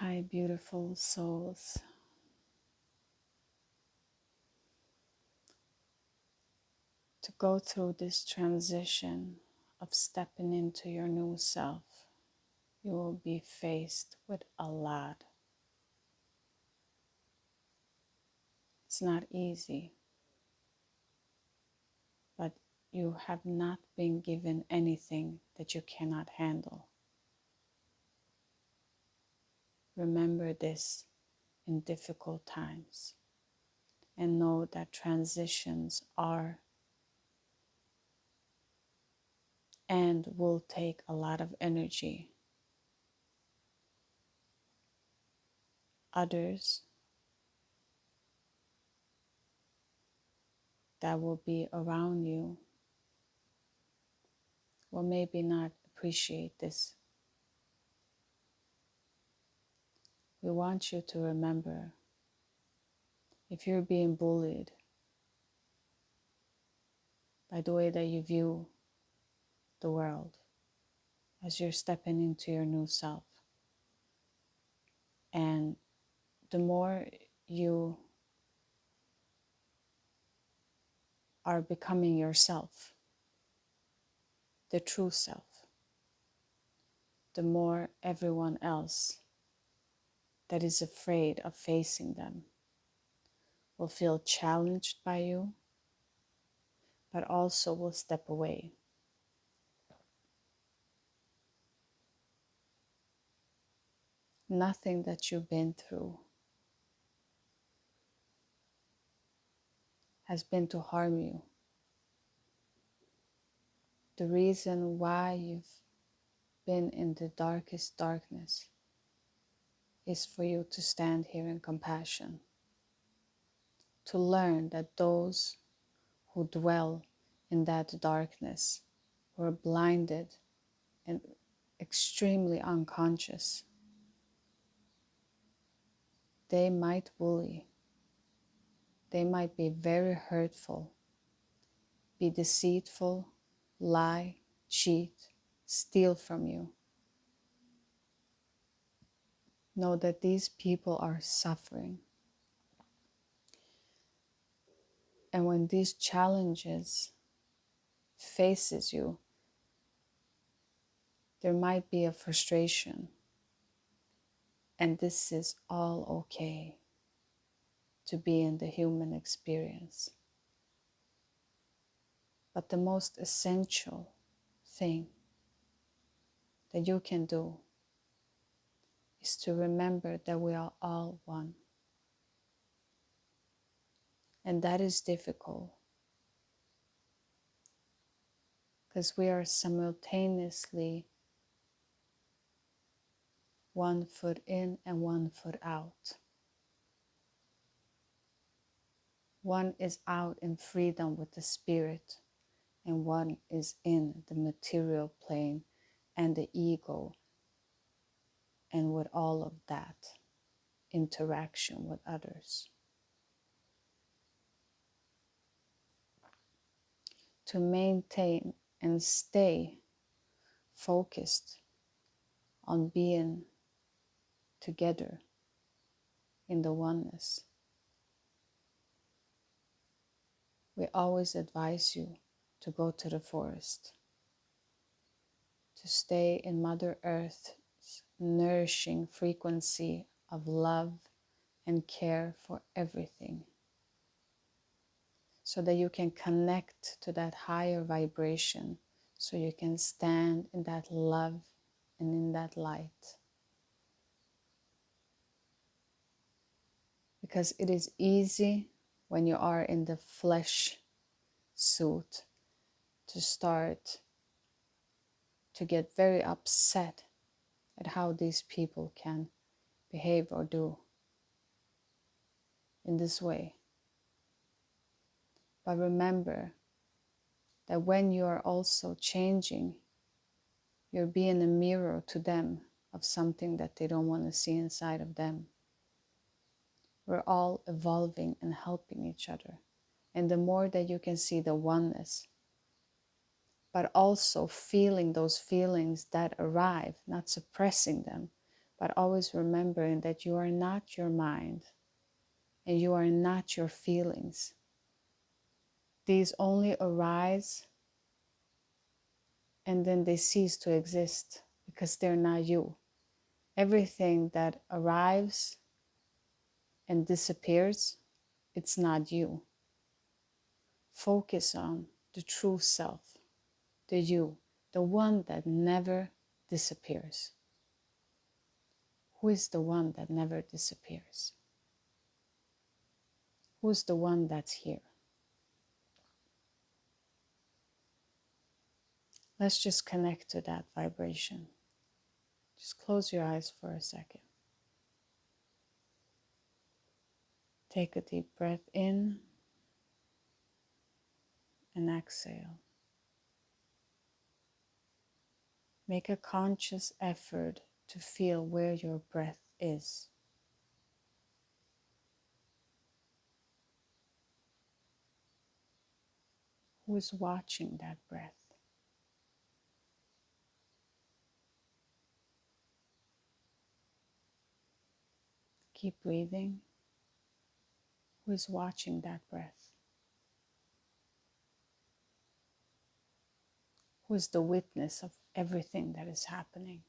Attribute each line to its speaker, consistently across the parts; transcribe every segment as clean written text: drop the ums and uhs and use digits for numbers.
Speaker 1: Hi, beautiful souls. To go through this transition of stepping into your new self, you will be faced with a lot. It's not easy, but you have not been given anything that you cannot handle. Remember this in difficult times and know that transitions are and will take a lot of energy. Others that will be around you will maybe not appreciate this. We want you to remember, if you're being bullied by the way that you view the world as you're stepping into your new self, and the more you are becoming yourself, the true self, the more everyone else that is afraid of facing them will feel challenged by you, but also will step away. Nothing that you've been through has been to harm you. The reason why you've been in the darkest darkness is for you to stand here in compassion, to learn that those who dwell in that darkness were blinded and extremely unconscious. They might bully, they might be very hurtful, be deceitful, lie, cheat, steal from you. Know that these people are suffering. And when these challenges faces you, there might be a frustration. And this is all okay to be in the human experience. But the most essential thing that you can do is to remember that we are all one. And that is difficult because we are simultaneously 1 foot in and 1 foot out. One is out in freedom with the spirit, and one is in the material plane and the ego, and with all of that interaction with others. To maintain and stay focused on being together in the oneness, we always advise you to go to the forest, to stay in Mother Earth's nourishing frequency of love and care for everything, so that you can connect to that higher vibration, so you can stand in that love and in that light. Because it is easy when you are in the flesh suit to start to get very upset at how these people can behave or do in this way. But remember that when you are also changing, you're being a mirror to them of something that they don't want to see inside of them. We're all evolving and helping each other. And the more that you can see the oneness, but also feeling those feelings that arrive, not suppressing them, but always remembering that you are not your mind and you are not your feelings. These only arise and then they cease to exist because they're not you. Everything that arrives and disappears, it's not you. Focus on the true self, the you, the one that never disappears. Who is the one that never disappears? Who's the one that's here? Let's just connect to that vibration. Just close your eyes for a second. Take a deep breath in and exhale. Make a conscious effort to feel where your breath is. Who is watching that breath? Keep breathing. Who is watching that breath? Who is the witness of everything that is happening?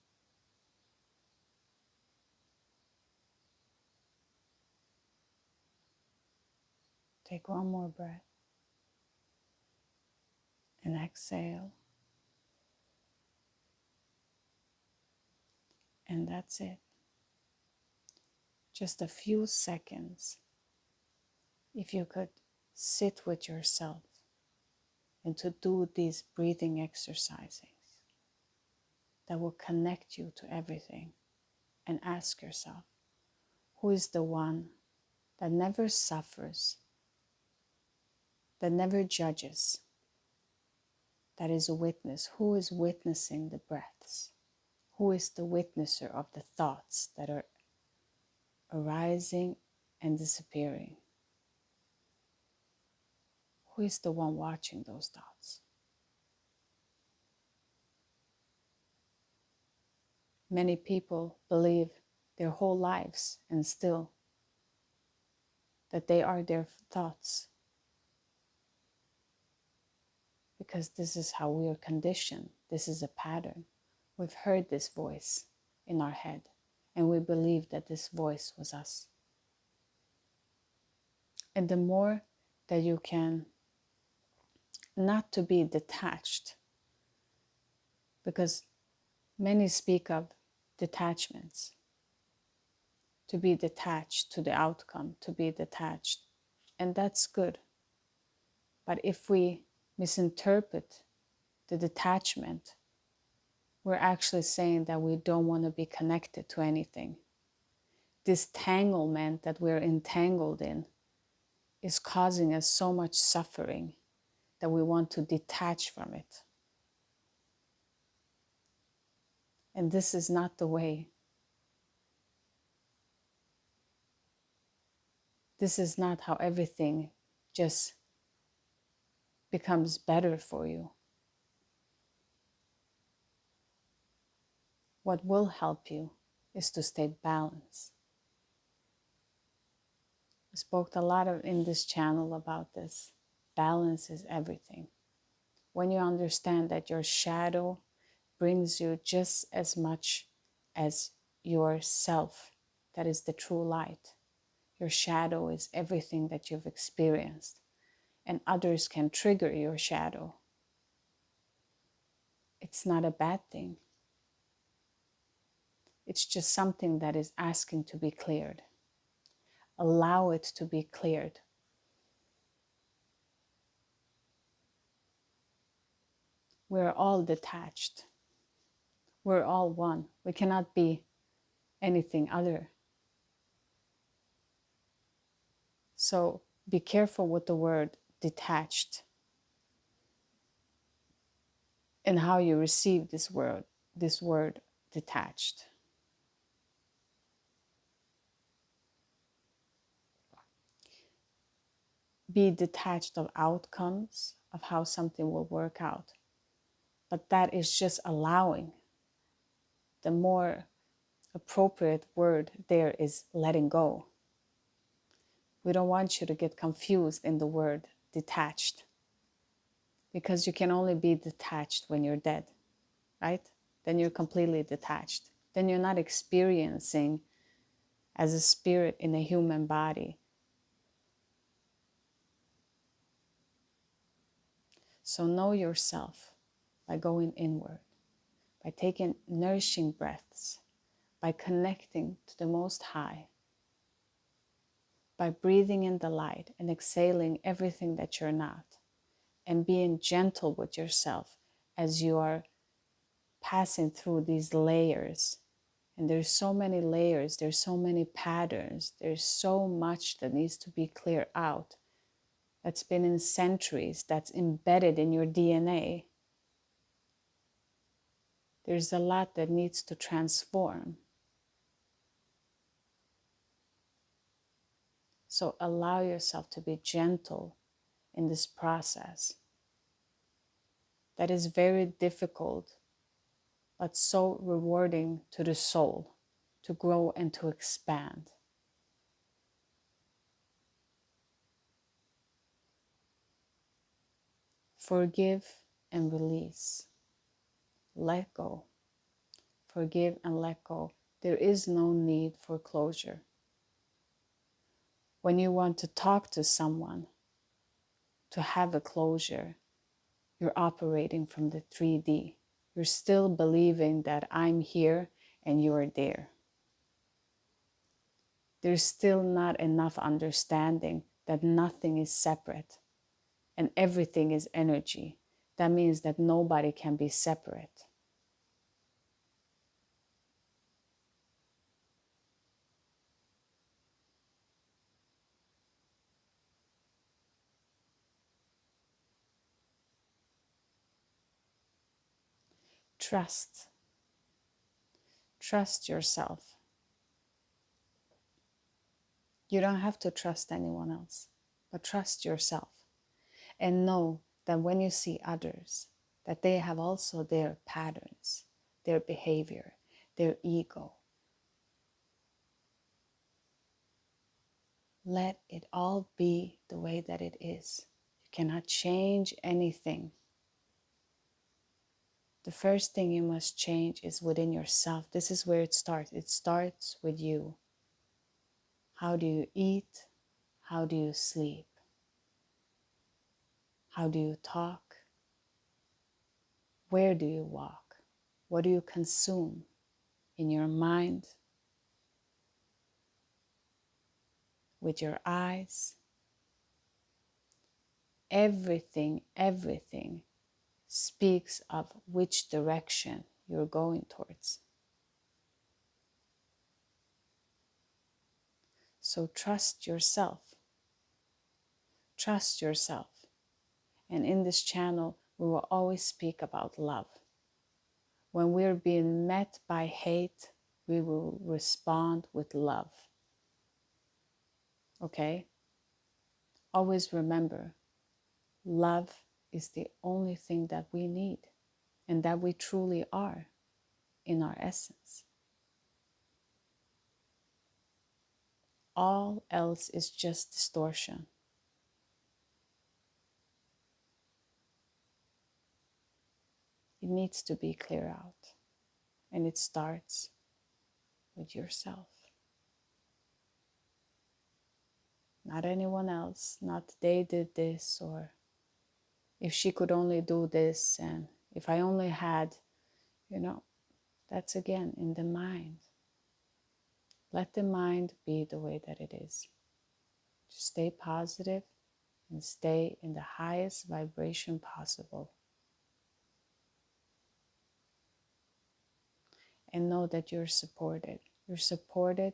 Speaker 1: Take one more breath and exhale. And that's it. Just a few seconds. If you could sit with yourself and to do these breathing exercises that will connect you to everything, and ask yourself, who is the one that never suffers, that never judges, that is a witness? Who is witnessing the breaths? Who is the witnesser of the thoughts that are arising and disappearing? Who is the one watching those thoughts? Many people believe their whole lives and still that they are their thoughts, because this is how we are conditioned. This is a pattern. We've heard this voice in our head and we believe that this voice was us. And the more that you can not to be detached, because many speak of detachments, to be detached to the outcome, to be detached, and that's good. But if we misinterpret the detachment, we're actually saying that we don't want to be connected to anything. This tanglement that we're entangled in is causing us so much suffering that we want to detach from it. And this is not the way. This is not how everything just becomes better for you. What will help you is to stay balanced. I spoke a lot in this channel about this. Balance is everything. When you understand that your shadow brings you just as much as yourself, that is the true light. Your shadow is everything that you've experienced, and others can trigger your shadow. It's not a bad thing. It's just something that is asking to be cleared. Allow it to be cleared. We're all detached. We're all one. We cannot be anything other. So be careful with the word detached and how you receive this word detached. Be detached of outcomes of how something will work out. But that is just allowing. The more appropriate word there is letting go. We don't want you to get confused in the word detached, because you can only be detached when you're dead, right? Then you're completely detached. Then you're not experiencing as a spirit in a human body. So know yourself by going inward, by taking nourishing breaths, by connecting to the Most High, by breathing in the light and exhaling everything that you're not, and being gentle with yourself as you are passing through these layers. And there's so many layers, there's so many patterns, there's so much that needs to be cleared out, that's been in centuries, that's embedded in your DNA. There's a lot that needs to transform. So allow yourself to be gentle in this process. That is very difficult, but so rewarding to the soul to grow and to expand. Forgive and release. Let go. Forgive and let go. There is no need for closure. When you want to talk to someone, to have a closure, you're operating from the 3D. You're still believing that I'm here and you're there. There's still not enough understanding that nothing is separate and everything is energy. That means that nobody can be separate. Trust. Trust yourself. You don't have to trust anyone else, but trust yourself. And know that when you see others, that they have also their patterns, their behavior, their ego. Let it all be the way that it is. You cannot change anything. The first thing you must change is within yourself. This is where it starts. It starts with you. How do you eat? How do you sleep? How do you talk? Where do you walk? What do you consume in your mind, with your eyes? Everything speaks of which direction you're going towards. So trust yourself. Trust yourself. And in this channel, we will always speak about love. When we're being met by hate, we will respond with love. Okay? Always remember, love is the only thing that we need and that we truly are in our essence. All else is just distortion. It needs to be cleared out, and it starts with yourself. Not anyone else, not they did this, or if she could only do this, and if I only had, that's again in the mind. Let the mind be the way that it is. Just stay positive and stay in the highest vibration possible. And know that you're supported. You're supported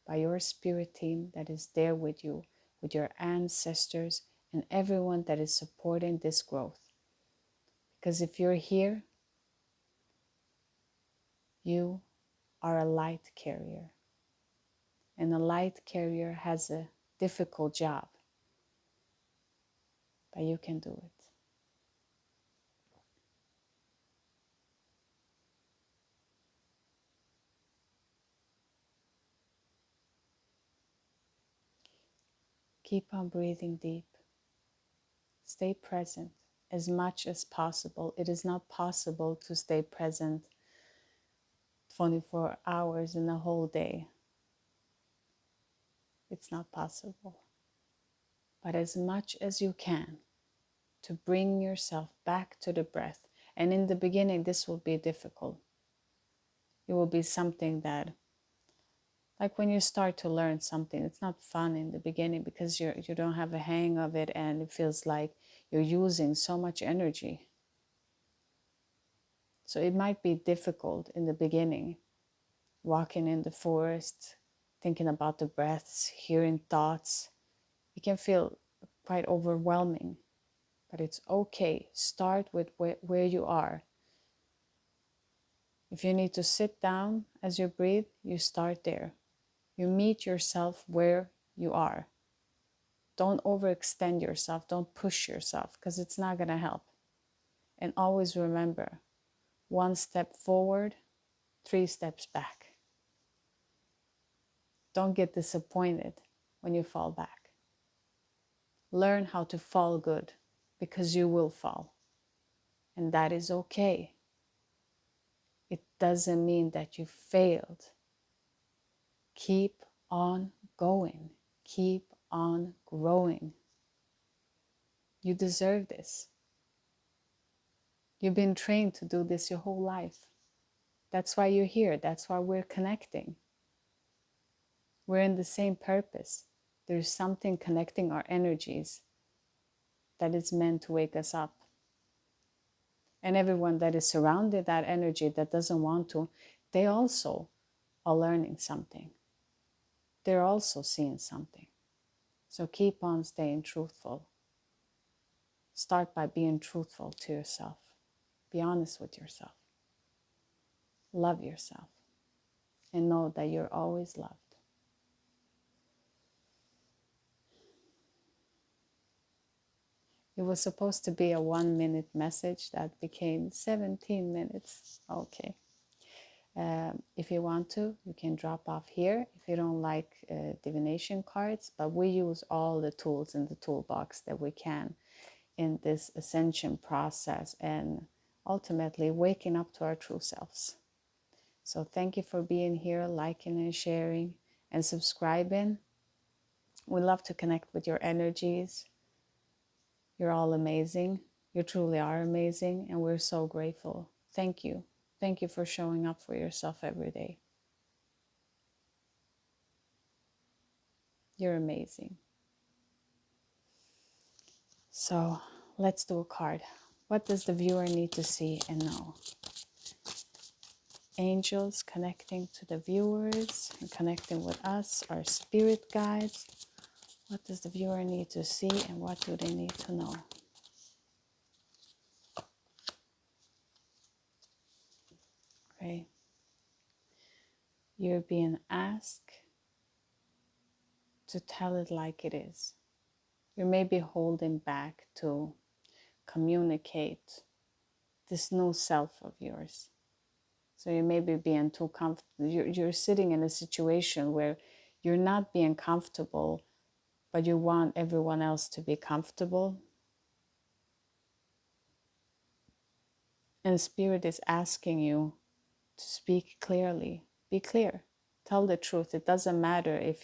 Speaker 1: by your spirit team that is there with you, with your ancestors and everyone that is supporting this growth. Because if you're here, you are a light carrier. And a light carrier has a difficult job, but you can do it. Keep on breathing deep. Stay present as much as possible. It is not possible to stay present 24 hours in a whole day. It's not possible. But as much as you can, to bring yourself back to the breath. And in the beginning, this will be difficult. It will be something that, like when you start to learn something, it's not fun in the beginning because you don't have a hang of it, and it feels like you're using so much energy. So it might be difficult in the beginning, walking in the forest, thinking about the breaths, hearing thoughts. It can feel quite overwhelming, but it's okay. Start with where you are. If you need to sit down as you breathe, you start there. You meet yourself where you are. Don't overextend yourself. Don't push yourself, because it's not going to help. And always remember, 1 step forward, 3 steps back. Don't get disappointed when you fall back. Learn how to fall good, because you will fall. And that is okay. It doesn't mean that you failed. Keep on going. Keep on growing. You deserve this. You've been trained to do this your whole life. That's why you're here. That's why we're connecting. We're in the same purpose. There's something connecting our energies that is meant to wake us up. And everyone that is surrounded that energy that doesn't want to, they also are learning something. They're also seeing something. So keep on staying truthful. Start by being truthful to yourself. Be honest with yourself. Love yourself. And know that you're always loved. It was supposed to be a 1-minute message that became 17 minutes. Okay. If you want to, you can drop off here if you don't like divination cards, but we use all the tools in the toolbox that we can in this ascension process and ultimately waking up to our true selves. So thank you for being here, liking and sharing and subscribing. We love to connect with your energies. You're all amazing. You truly are amazing, and we're so grateful. Thank you. Thank you for showing up for yourself every day. You're amazing. So let's do a card. What does the viewer need to see and know? Angels connecting to the viewers and connecting with us, our spirit guides. What does the viewer need to see and what do they need to know? Okay. You're being asked to tell it like it is. You may be holding back to communicate this new self of yours. So you may be being too comfortable. You're sitting in a situation where you're not being comfortable, but you want everyone else to be comfortable. And Spirit is asking you to speak clearly. Be clear. Tell the truth. It doesn't matter if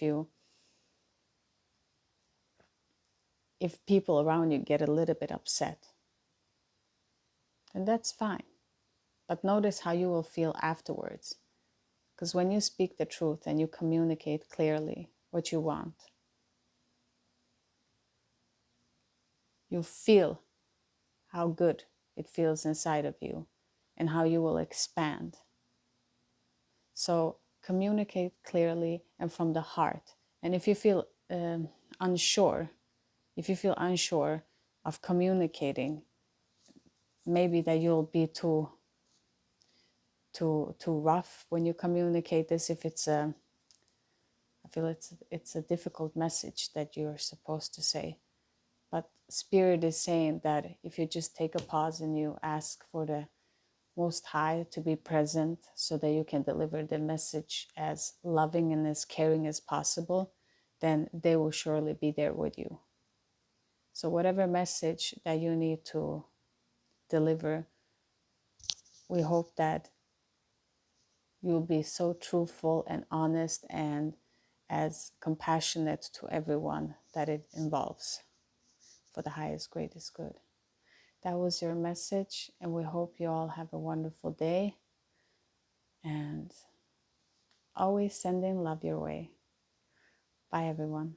Speaker 1: people around you get a little bit upset. And that's fine. But notice how you will feel afterwards. Because when you speak the truth and you communicate clearly what you want, you feel how good it feels inside of you and how you will expand. So communicate clearly and from the heart. And if you feel unsure of communicating, maybe that you'll be too rough when you communicate this. If I feel it's a difficult message that you're supposed to say. But Spirit is saying that if you just take a pause and you ask for the Most High to be present so that you can deliver the message as loving and as caring as possible, then they will surely be there with you. So whatever message that you need to deliver, we hope that you'll be so truthful and honest and as compassionate to everyone that it involves for the highest, greatest good. That was your message, and we hope you all have a wonderful day, and always sending love your way. Bye, everyone.